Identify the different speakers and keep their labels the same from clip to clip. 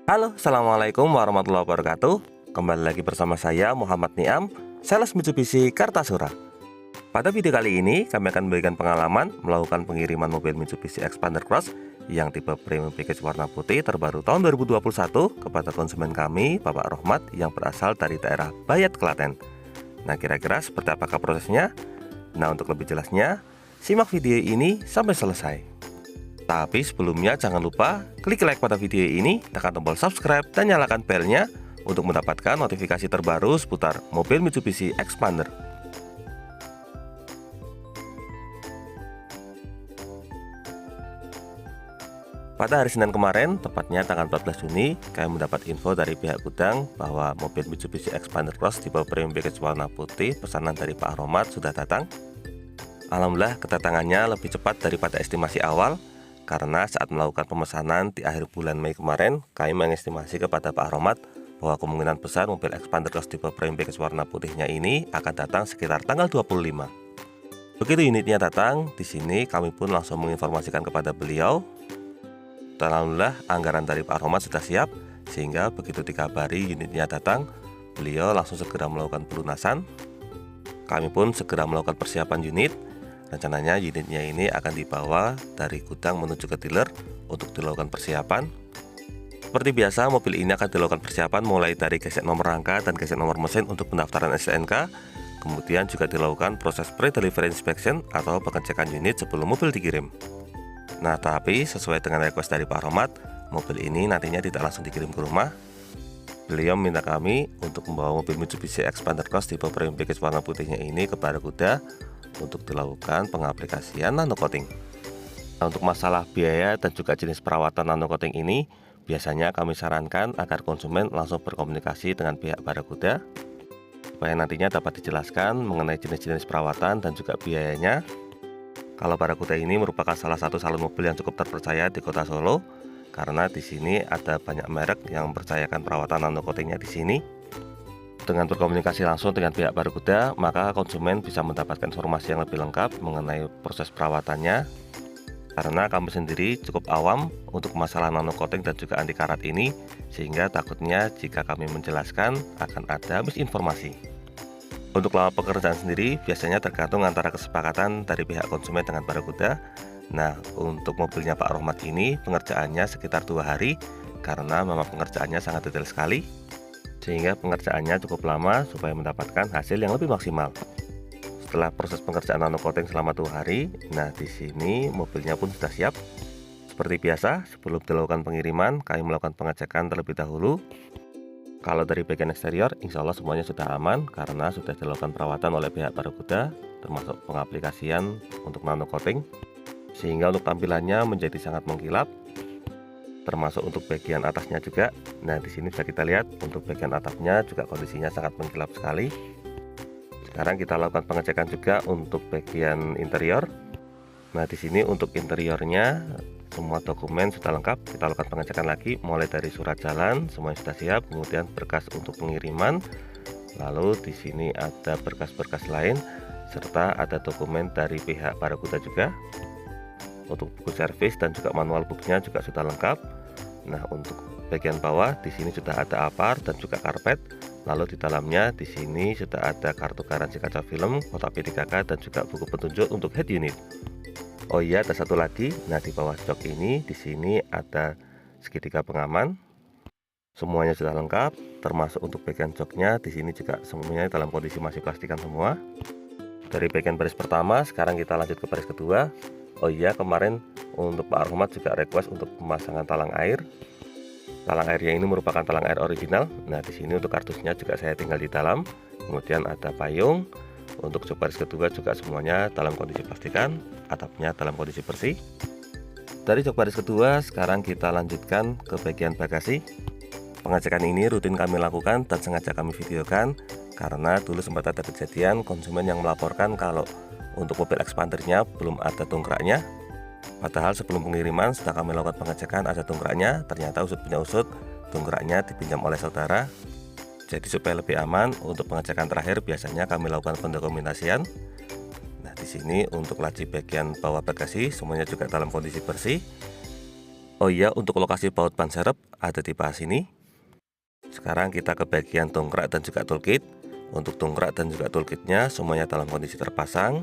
Speaker 1: Halo, Assalamualaikum warahmatullahi wabarakatuh. Kembali lagi bersama saya Muhammad Niam, sales Mitsubishi Kartasura. Pada video kali ini, kami akan memberikan pengalaman melakukan pengiriman mobil Mitsubishi Xpander Cross yang tipe premium package warna putih terbaru tahun 2021 kepada konsumen kami, Bapak Rohmat, yang berasal dari daerah Bayat, Klaten. Nah, kira-kira seperti apakah prosesnya? Nah, untuk lebih jelasnya, simak video ini sampai selesai. Tapi sebelumnya jangan lupa klik like pada video ini, tekan tombol subscribe dan nyalakan belnya untuk mendapatkan notifikasi terbaru seputar mobil Mitsubishi Xpander. Pada hari Senin kemarin, tepatnya tanggal 14 Juni, kami mendapat info dari pihak gudang bahwa mobil Mitsubishi Xpander Cross tipe premium package warna putih pesanan dari Pak Rohmat sudah datang. Alhamdulillah kedatangannya lebih cepat daripada estimasi awal, karena saat melakukan pemesanan di akhir bulan Mei kemarin, kami mengestimasi kepada Pak Rohmat bahwa kemungkinan besar mobil Xpander Cross tipe premium package warna putihnya ini akan datang sekitar tanggal 25. Begitu unitnya datang, di sini kami pun langsung menginformasikan kepada beliau. Dan alhamdulillah anggaran dari Pak Rohmat sudah siap, sehingga begitu dikabari unitnya datang, beliau langsung segera melakukan pelunasan. Kami pun segera melakukan persiapan unit. Rencananya unitnya ini akan dibawa dari gudang menuju ke dealer untuk dilakukan persiapan. Seperti biasa, mobil ini akan dilakukan persiapan mulai dari gesek nomor rangka dan gesek nomor mesin untuk pendaftaran STNK. Kemudian juga dilakukan proses pre-delivery inspection atau pengecekan unit sebelum mobil dikirim. Nah, tapi sesuai dengan request dari Pak Rohmat, mobil ini nantinya tidak langsung dikirim ke rumah. Beliau meminta kami untuk membawa mobil Mitsubishi Xpander Cross tipe premium package warna putihnya ini ke Barakuda untuk dilakukan pengaplikasian nano coating. Nah, untuk masalah biaya dan juga jenis perawatan nano coating ini, biasanya kami sarankan agar konsumen langsung berkomunikasi dengan pihak Barakuda supaya nantinya dapat dijelaskan mengenai jenis-jenis perawatan dan juga biayanya. Kalau Barakuda ini merupakan salah satu salon mobil yang cukup terpercaya di Kota Solo, karena di sini ada banyak merek yang mempercayakan perawatan nano coatingnya di sini. Dengan berkomunikasi langsung dengan pihak Barakuda, maka konsumen bisa mendapatkan informasi yang lebih lengkap mengenai proses perawatannya. Karena kami sendiri cukup awam untuk masalah nano coating dan juga anti karat ini, sehingga takutnya jika kami menjelaskan akan ada misinformasi. Untuk lama pekerjaan sendiri biasanya tergantung antara kesepakatan dari pihak konsumen dengan Barakuda. Nah, untuk mobilnya Pak Rohmat ini pengerjaannya sekitar 2 hari, karena memang pengerjaannya sangat detail sekali, sehingga pengerjaannya cukup lama supaya mendapatkan hasil yang lebih maksimal. Setelah proses pengerjaan nano coating selama 2 hari, nah di sini mobilnya pun sudah siap. Seperti biasa, sebelum dilakukan pengiriman, kami melakukan pengecekan terlebih dahulu. Kalau dari bagian eksterior, insya Allah semuanya sudah aman karena sudah dilakukan perawatan oleh pihak Barakuda, termasuk pengaplikasian untuk nano coating, sehingga untuk tampilannya menjadi sangat mengkilap, termasuk untuk bagian atasnya juga. Nah, di sini bisa kita lihat untuk bagian atapnya juga kondisinya sangat mengkilap sekali. Sekarang kita lakukan pengecekan juga untuk bagian interior. Nah, di sini untuk interiornya semua dokumen sudah lengkap. Kita lakukan pengecekan lagi mulai dari surat jalan, semuanya sudah siap, kemudian berkas untuk pengiriman. Lalu di sini ada berkas-berkas lain serta ada dokumen dari pihak Barakuda juga. Untuk buku servis dan juga manual booknya juga sudah lengkap. Nah, untuk bagian bawah di sini sudah ada apar dan juga karpet. Lalu di dalamnya di sini sudah ada kartu garansi kaca film, kotak P3K dan juga buku petunjuk untuk head unit. Oh iya, ada satu lagi. Nah, di bawah jok ini di sini ada segitiga pengaman. Semuanya sudah lengkap, termasuk untuk bagian joknya di sini juga semuanya dalam kondisi masih plastikan semua. Dari bagian baris pertama, sekarang kita lanjut ke baris kedua. Oh iya, kemarin untuk Pak Rohmat juga request untuk pemasangan talang air. Talang airnya ini merupakan talang air original. Nah, di sini untuk kardusnya juga saya tinggal di dalam. Kemudian ada payung. Untuk jok baris kedua juga semuanya dalam kondisi plastikan, atapnya dalam kondisi bersih. Dari jok baris kedua, sekarang kita lanjutkan ke bagian bagasi. Pengecekan ini rutin kami lakukan dan sengaja kami videokan, karena dulu sempat ada kejadian konsumen yang melaporkan kalau untuk mobil Xpandernya belum ada dongkraknya. Padahal sebelum pengiriman sudah kami lakukan pengecekan ada dongkraknya, ternyata usut punya usut, dongkraknya dipinjam oleh saudara. Jadi supaya lebih aman, untuk pengecekan terakhir biasanya kami lakukan pendokumentasian. Nah, di sini untuk laci bagian bawah bagasi semuanya juga dalam kondisi bersih. Oh iya, untuk lokasi baut ban serep ada di bawah sini. Sekarang kita ke bagian dongkrak dan juga toolkit. Untuk dongkrak dan juga toolkitnya semuanya dalam kondisi terpasang.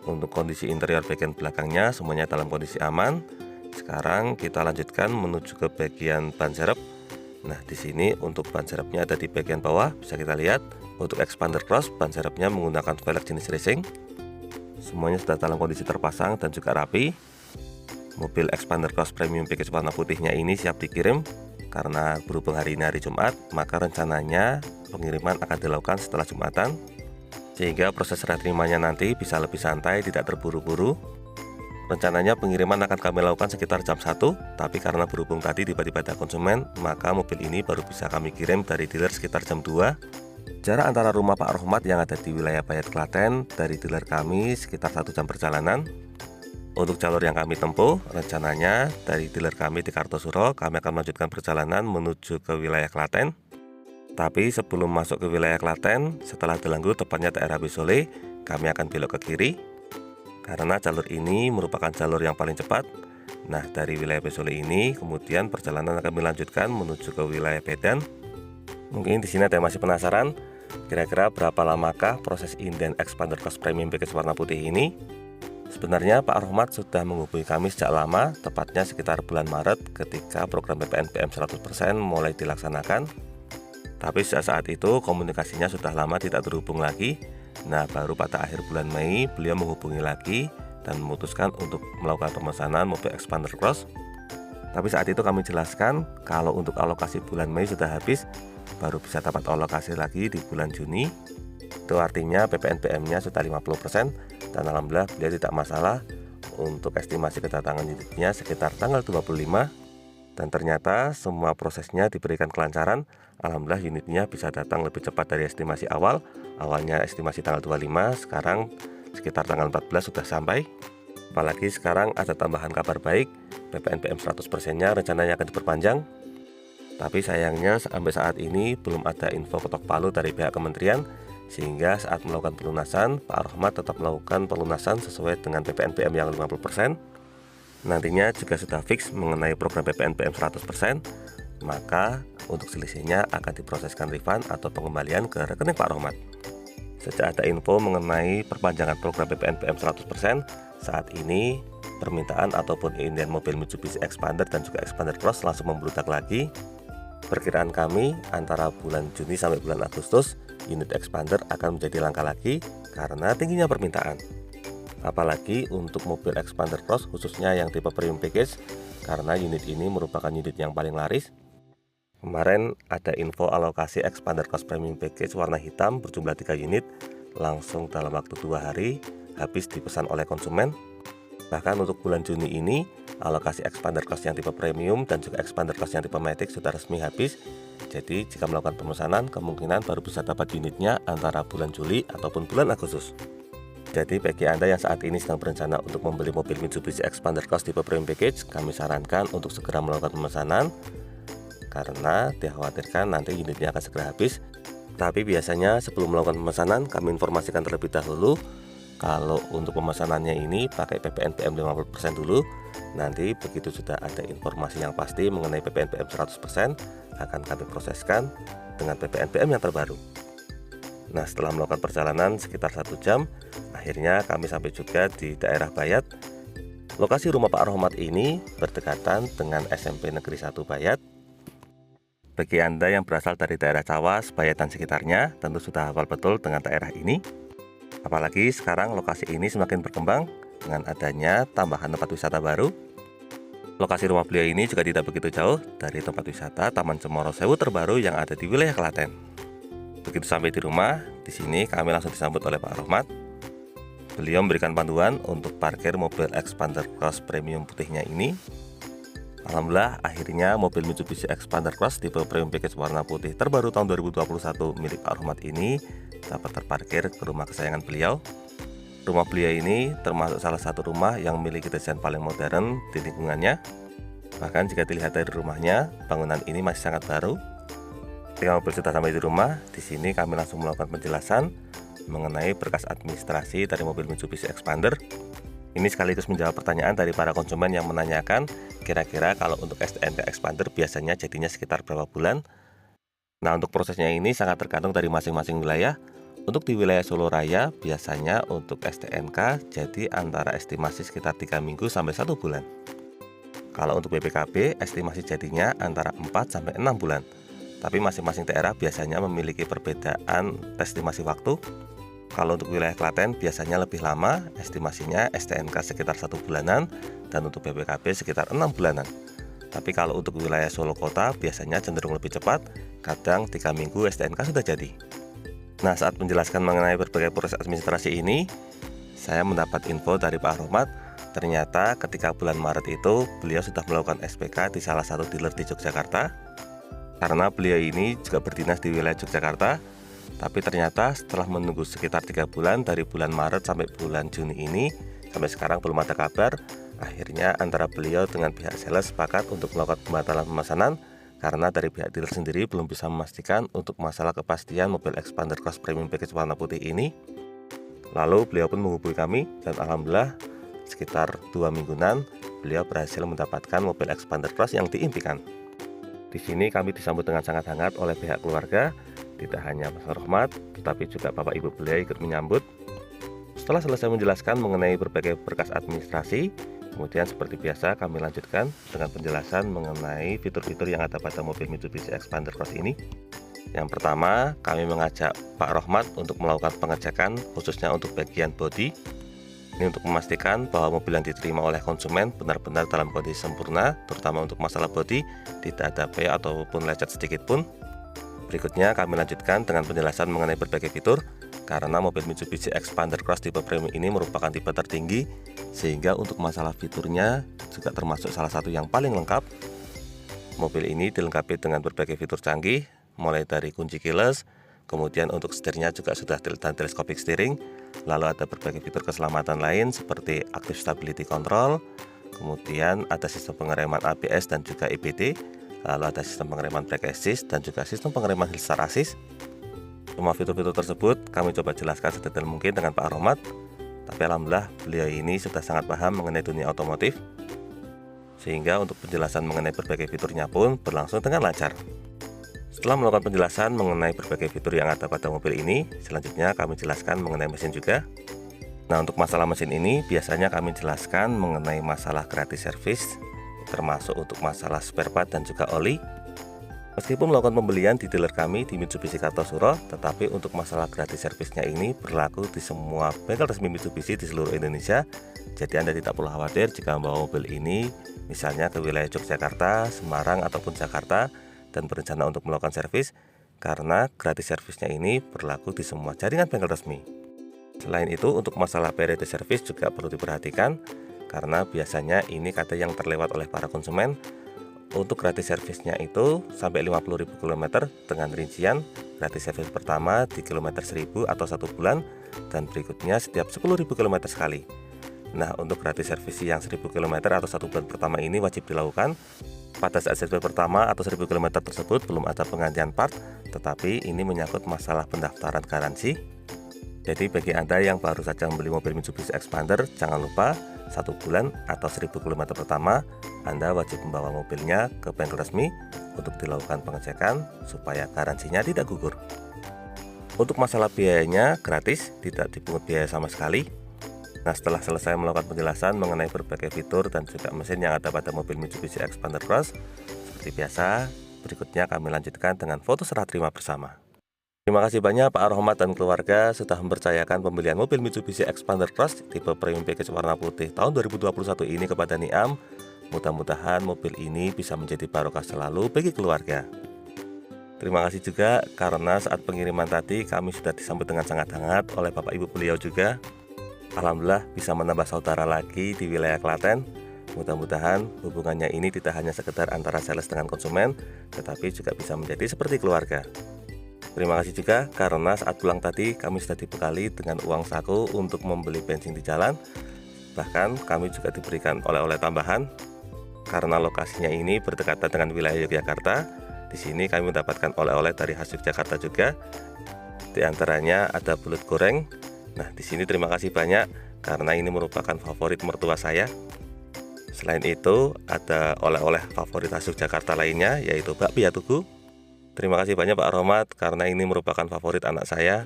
Speaker 1: Untuk kondisi interior bagian belakangnya semuanya dalam kondisi aman. Sekarang kita lanjutkan menuju ke bagian ban serep. Nah, di sini untuk ban serepnya ada di bagian bawah, bisa kita lihat. Untuk expander cross, ban serepnya menggunakan velg jenis racing. Semuanya sudah dalam kondisi terpasang dan juga rapi. Mobil expander cross premium package warna putihnya ini siap dikirim. Karena berhubung hari ini hari Jumat, maka rencananya pengiriman akan dilakukan setelah Jumatan, sehingga proses serah terimanya nanti bisa lebih santai, tidak terburu-buru. Rencananya pengiriman akan kami lakukan sekitar jam 1, tapi karena berhubung tadi tiba-tiba ada konsumen, maka mobil ini baru bisa kami kirim dari dealer sekitar jam 2. Jarak antara rumah Pak Rohmat yang ada di wilayah Bayat Klaten dari dealer kami sekitar 1 jam perjalanan. Untuk jalur yang kami tempuh, rencananya dari dealer kami di Kartosuro, kami akan melanjutkan perjalanan menuju ke wilayah Klaten. Tapi sebelum masuk ke wilayah Klaten, setelah Delanggu tepatnya daerah Bisole, kami akan belok ke kiri. Karena jalur ini merupakan jalur yang paling cepat. Nah, dari wilayah Bisole ini, kemudian perjalanan akan kami lanjutkan menuju ke wilayah Medan. Mungkin di sini ada yang masih penasaran, kira-kira berapa lamakah proses inden expander cross premium package warna putih ini? Sebenarnya Pak Rohmat sudah menghubungi kami sejak lama, tepatnya sekitar bulan Maret ketika program PPNBM 100% mulai dilaksanakan. Tapi sejak saat itu komunikasinya sudah lama tidak terhubung lagi. Nah, baru pada akhir bulan Mei beliau menghubungi lagi dan memutuskan untuk melakukan pemesanan mobil expander cross. Tapi saat itu kami jelaskan kalau untuk alokasi bulan Mei sudah habis, baru bisa dapat alokasi lagi di bulan Juni. Itu artinya PPNBM-nya sudah 50%, dan alhamdulillah beliau tidak masalah untuk estimasi kedatangan unitnya sekitar tanggal 25. Dan ternyata semua prosesnya diberikan kelancaran. Alhamdulillah unitnya bisa datang lebih cepat dari estimasi awal. Awalnya estimasi tanggal 25, sekarang sekitar tanggal 14 sudah sampai. Apalagi sekarang ada tambahan kabar baik, PPNBM 100%-nya rencananya akan diperpanjang. Tapi sayangnya sampai saat ini belum ada info ketok palu dari pihak kementerian, sehingga saat melakukan pelunasan, Pak Rohmat tetap melakukan pelunasan sesuai dengan PPNBM yang 50%. Nantinya juga sudah fix mengenai program PPNBM 100%, maka untuk selisihnya akan diproseskan refund atau pengembalian ke rekening Pak Rohmat. Sejak ada info mengenai perpanjangan program PPNBM 100%, saat ini permintaan ataupun inden mobil Mitsubishi Expander dan juga Expander Cross langsung membludak lagi. Perkiraan kami antara bulan Juni sampai bulan Agustus, unit Expander akan menjadi langka lagi karena tingginya permintaan. Apalagi untuk mobil Expander Cross khususnya yang tipe premium package, karena unit ini merupakan unit yang paling laris. Kemarin ada info alokasi Expander Cross premium package warna hitam berjumlah 3 unit, langsung dalam waktu 2 hari habis dipesan oleh konsumen. Bahkan untuk bulan Juni ini, alokasi expander cross yang tipe premium dan juga expander cross yang tipe matic sudah resmi habis. Jadi jika melakukan pemesanan, kemungkinan baru bisa dapat unitnya antara bulan Juli ataupun bulan Agustus. Jadi bagi Anda yang saat ini sedang berencana untuk membeli mobil Mitsubishi Expander Cross tipe premium package, kami sarankan untuk segera melakukan pemesanan, karena dikhawatirkan nanti unitnya akan segera habis. Tapi biasanya sebelum melakukan pemesanan, kami informasikan terlebih dahulu kalau untuk pemesanannya ini pakai PPNBM 50% dulu. Nanti begitu sudah ada informasi yang pasti mengenai PPNBM 100%, akan kami proseskan dengan PPNBM yang terbaru. Nah, setelah melakukan perjalanan sekitar 1 jam, akhirnya kami sampai juga di daerah Bayat. Lokasi rumah Pak Rohmat ini berdekatan dengan SMP Negeri 1 Bayat. Bagi Anda yang berasal dari daerah Cawas, Bayat dan sekitarnya, tentu sudah hafal betul dengan daerah ini. Apalagi sekarang lokasi ini semakin berkembang dengan adanya tambahan tempat wisata baru. Lokasi rumah beliau ini juga tidak begitu jauh dari tempat wisata Taman Cemoro Sewu terbaru yang ada di wilayah Klaten. Begitu sampai di rumah, di sini kami langsung disambut oleh Pak Rohmat. Beliau memberikan panduan untuk parkir mobil Expander Cross premium putihnya ini. Alhamdulillah akhirnya mobil Mitsubishi Expander Cross tipe premium package warna putih terbaru tahun 2021 milik Pak Rohmat ini dapat terparkir ke rumah kesayangan beliau. Rumah beliau ini termasuk salah satu rumah yang memiliki desain paling modern di lingkungannya. Bahkan jika dilihat dari rumahnya, bangunan ini masih sangat baru. Ketika mobil sudah sampai di rumah, di sini kami langsung melakukan penjelasan mengenai berkas administrasi dari mobil Mitsubishi Expander. Ini sekaligus menjawab pertanyaan dari para konsumen yang menanyakan kira-kira kalau untuk STNK expander biasanya jadinya sekitar berapa bulan. Nah, untuk prosesnya ini sangat tergantung dari masing-masing wilayah. Untuk di wilayah Solo Raya, biasanya untuk STNK jadi antara estimasi sekitar 3 minggu sampai 1 bulan. Kalau untuk BPKB, estimasi jadinya antara 4 sampai 6 bulan. Tapi masing-masing daerah biasanya memiliki perbedaan estimasi waktu. Kalau untuk wilayah Klaten biasanya lebih lama, estimasinya STNK sekitar 1 bulanan, dan untuk BPKB sekitar 6 bulanan. Tapi kalau untuk wilayah Solo Kota biasanya cenderung lebih cepat, kadang 3 minggu STNK sudah jadi. Nah, saat menjelaskan mengenai berbagai proses administrasi ini, saya mendapat info dari Pak Rohmat. Ternyata ketika bulan Maret itu beliau sudah melakukan SPK di salah satu dealer di Yogyakarta. Karena beliau ini juga berdinas di wilayah Yogyakarta. Tapi ternyata setelah menunggu sekitar 3 bulan dari bulan Maret sampai bulan Juni ini, sampai sekarang belum ada kabar. Akhirnya antara beliau dengan pihak sales sepakat untuk melakukan pembatalan pemesanan karena dari pihak dealer sendiri belum bisa memastikan untuk masalah kepastian mobil Expander Cross Premium Package warna putih ini. Lalu beliau pun menghubungi kami dan alhamdulillah sekitar 2 mingguan beliau berhasil mendapatkan mobil Expander Cross yang diimpikan. Di sini kami disambut dengan sangat hangat oleh pihak keluarga, tidak hanya Mas Rohmat, tetapi juga Bapak Ibu beliau ikut menyambut. Setelah selesai menjelaskan mengenai berbagai berkas administrasi, kemudian seperti biasa kami lanjutkan dengan penjelasan mengenai fitur-fitur yang ada pada mobil Mitsubishi Expander Cross ini. Yang pertama, kami mengajak Pak Rohmat untuk melakukan pengecekan khususnya untuk bagian bodi. Ini untuk memastikan bahwa mobil yang diterima oleh konsumen benar-benar dalam kondisi sempurna, terutama untuk masalah bodi, tidak ada pea ataupun lecet sedikit pun. Berikutnya kami lanjutkan dengan penjelasan mengenai berbagai fitur. Karena mobil Mitsubishi Expander Cross tipe premium ini merupakan tipe tertinggi, sehingga untuk masalah fiturnya juga termasuk salah satu yang paling lengkap. Mobil ini dilengkapi dengan berbagai fitur canggih, mulai dari kunci keyless, kemudian untuk setirnya juga sudah dan telescopic steering, lalu ada berbagai fitur keselamatan lain seperti active stability control, kemudian ada sistem pengereman ABS dan juga EBD, lalu ada sistem pengereman brake assist dan juga sistem pengereman hill start assist. Semua fitur-fitur tersebut kami coba jelaskan sedetail mungkin dengan Pak Rohmat, tapi alhamdulillah beliau ini sudah sangat paham mengenai dunia otomotif, sehingga untuk penjelasan mengenai berbagai fiturnya pun berlangsung dengan lancar. Setelah melakukan penjelasan mengenai berbagai fitur yang ada pada mobil ini, selanjutnya kami jelaskan mengenai mesin juga. Nah, untuk masalah mesin ini biasanya kami jelaskan mengenai masalah gratis servis, termasuk untuk masalah spare part dan juga oli. Meskipun melakukan pembelian di dealer kami di Mitsubishi Kartosuro, tetapi untuk masalah gratis servisnya ini berlaku di semua bengkel resmi Mitsubishi di seluruh Indonesia. Jadi Anda tidak perlu khawatir jika membawa mobil ini misalnya ke wilayah Yogyakarta, Semarang ataupun Jakarta dan berencana untuk melakukan servis, karena gratis servisnya ini berlaku di semua jaringan bengkel resmi. Selain itu, untuk masalah periode servis juga perlu diperhatikan, karena biasanya ini kata yang terlewat oleh para konsumen. Untuk gratis servisnya itu sampai 50.000 km dengan rincian gratis servis pertama di kilometer 1000 atau 1 bulan, dan berikutnya setiap 10.000 km sekali. Nah, untuk gratis servis yang 1000 km atau 1 bulan pertama ini wajib dilakukan. Pada saat servis pertama atau 1000 km tersebut belum ada penggantian part, tetapi ini menyangkut masalah pendaftaran garansi. Jadi bagi Anda yang baru saja membeli mobil Mitsubishi Expander, jangan lupa 1 bulan atau 1000 km pertama Anda wajib membawa mobilnya ke bengkel resmi untuk dilakukan pengecekan supaya garansinya tidak gugur. Untuk masalah biayanya gratis, tidak dipungut biaya sama sekali. Nah, setelah selesai melakukan penjelasan mengenai berbagai fitur dan juga mesin yang ada pada mobil Mitsubishi Expander Cross, seperti biasa, berikutnya kami lanjutkan dengan foto serah terima bersama. Terima kasih banyak Pak Rohmat dan keluarga sudah mempercayakan pembelian mobil Mitsubishi Expander Cross tipe premium package warna putih tahun 2021 ini kepada Niam. Mudah-mudahan mobil ini bisa menjadi barokah selalu bagi keluarga. Terima kasih juga karena saat pengiriman tadi kami sudah disambut dengan sangat hangat oleh Bapak Ibu beliau juga. Alhamdulillah bisa menambah saudara lagi di wilayah Klaten. Mudah-mudahan hubungannya ini tidak hanya sekedar antara sales dengan konsumen, tetapi juga bisa menjadi seperti keluarga. Terima kasih juga karena saat pulang tadi kami sudah dibekali dengan uang saku untuk membeli bensin di jalan. Bahkan kami juga diberikan oleh-oleh tambahan karena lokasinya ini berdekatan dengan wilayah Yogyakarta. Di sini kami mendapatkan oleh-oleh dari khas Yogyakarta juga. Di antaranya ada belut goreng. Nah, di sini terima kasih banyak karena ini merupakan favorit mertua saya. Selain itu, ada oleh-oleh favorit khas Yogyakarta lainnya, yaitu bakpia Tugu. Terima kasih banyak Pak Rohmat, karena ini merupakan favorit anak saya.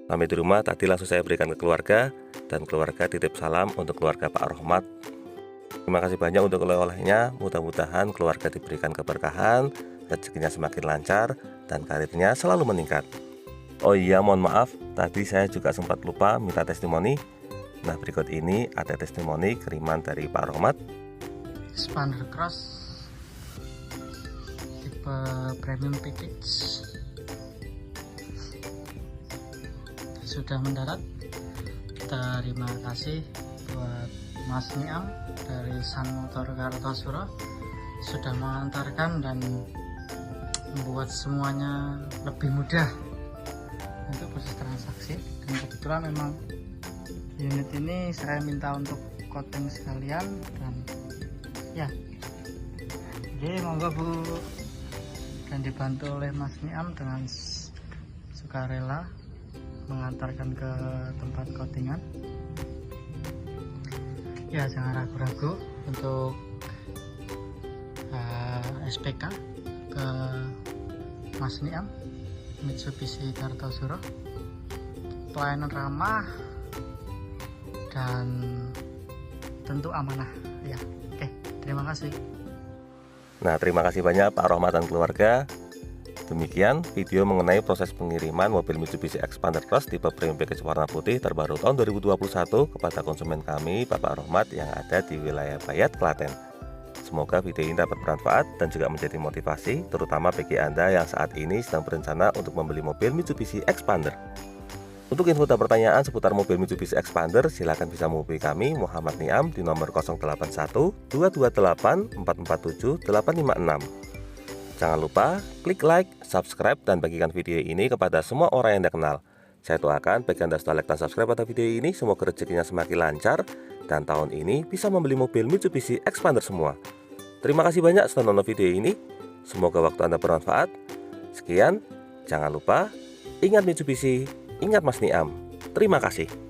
Speaker 1: Sampai di rumah tadi langsung saya berikan ke keluarga, dan keluarga titip salam untuk keluarga Pak Rohmat. Terima kasih banyak untuk oleh-olehnya. Mudah-mudahan keluarga diberikan keberkahan, rezekinya semakin lancar, dan karirnya selalu meningkat. Oh iya, mohon maaf, tadi saya juga sempat lupa minta testimoni. Nah, berikut ini ada testimoni kiriman dari Pak Rohmat.
Speaker 2: Expander Cross tipe premium package sudah mendarat. Terima kasih buat Mas Niam dari Sun Motor Kartosuro sudah mengantarkan dan membuat semuanya lebih mudah untuk proses transaksi. Dan kebetulan memang unit ini saya minta untuk coating sekalian, dan ya, jadi monggo Bu, dan dibantu oleh Mas Niam dengan sukarela mengantarkan ke tempat coatingan. Ya, jangan ragu-ragu untuk SPK ke Mas Niam Mitsubishi Kartosuro. Pelayanan ramah dan tentu amanah ya. Oke, terima kasih.
Speaker 1: Nah, terima kasih banyak Pak Rohmat dan keluarga. Demikian video mengenai proses pengiriman mobil Mitsubishi Expander Cross tipe premium package warna putih terbaru tahun 2021 kepada konsumen kami Bapak Rohmat yang ada di wilayah Bayat, Klaten. Semoga video ini dapat bermanfaat dan juga menjadi motivasi, terutama bagi Anda yang saat ini sedang berencana untuk membeli mobil Mitsubishi Expander. Untuk info dan pertanyaan seputar mobil Mitsubishi Expander, silakan bisa menghubungi kami Muhammad Niam di nomor 081 228 447 856. Jangan lupa klik like, subscribe, dan bagikan video ini kepada semua orang yang Anda kenal. Saya doakan bagi Anda setelah like dan subscribe pada video ini, semoga rezekinya semakin lancar dan tahun ini bisa membeli mobil Mitsubishi Expander semua. Terima kasih banyak sudah nonton video ini. Semoga waktu Anda bermanfaat. Sekian, jangan lupa ingat Mitsubishi, ingat Mas Niam. Terima kasih.